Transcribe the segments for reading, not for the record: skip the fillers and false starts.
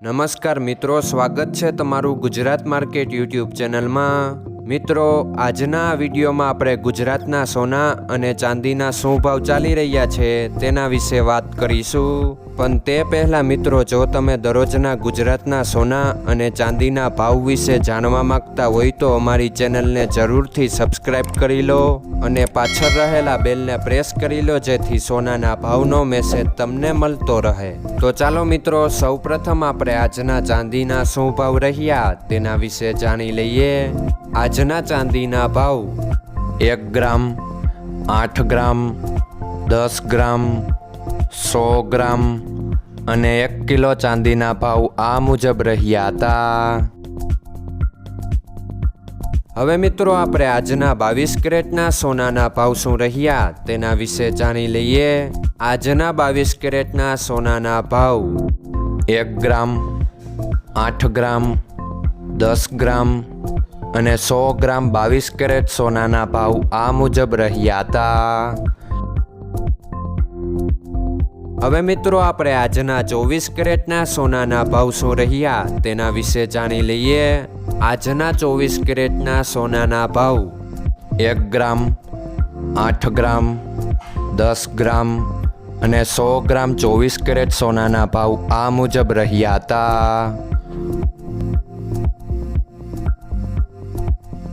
નમસ્કાર મિત્રો, સ્વાગત છે તમારું ગુજરાત માર્કેટ યુટ્યુબ ચેનલમાં। મિત્રો, આજના વિડીયોમાં આપણે ગુજરાતના સોના અને ચાંદીના શું ભાવ ચાલી રહ્યા છે તેના વિશે વાત કરીશું। પણ તે પહેલાં મિત્રો, જો તમે દરરોજના ગુજરાતના સોના અને ચાંદીના ભાવ વિશે જાણવા માંગતા હોય તો અમારી ચેનલને જરૂરથી સબસ્ક્રાઈબ કરી લો અને પાછળ રહેલા બેલને પ્રેસ કરી લો, જેથી સોનાના ભાવનો મેસેજ તમને મળતો રહે। તો ચાલો મિત્રો, સૌપ્રથમ આપણે આજના ચાંદીના શું ભાવ રહ્યા તેના વિશે જાણી લઈએ। આજના ચાંદીના ભાવ 1 ગ્રામ, 8 ગ્રામ, 10 ગ્રામ, 100 ગ્રામ અને 1 કિલો ચાંદીના ભાવ આ મુજબ રહ્યા હતા। હવે મિત્રો, આપણે આજના 22 કેરેટના સોનાના ભાવ શું રહ્યા તેના વિશે જાણી લઈએ। આજના 22 કેરેટના સોનાના ભાવ 1 ગ્રામ, 8 ગ્રામ, 10 ગ્રામ અને 100 ગ્રામ 22 કેરેટ સોનાના ભાવ આ મુજબ રહ્યા હતા। હવે મિત્રો, આપણે આજના 24 કેરેટના સોનાના ભાવ શું રહ્યા તેના વિશે જાણી લઈએ। આજના 24 કેરેટના સોનાના ભાવ 1 ગ્રામ, 8 ગ્રામ, 10 ગ્રામ અને 100 ગ્રામ 24 કેરેટ સોનાના ભાવ આ મુજબ રહ્યા હતા।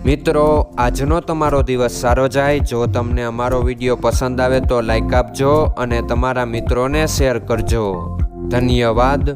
મિત્રો, આજનો તમારો દિવસ સારો જાય। જો તમને અમારો વિડીયો પસંદ આવે તો લાઈક આપજો અને તમારા મિત્રોને શેર કરજો। ધન્યવાદ।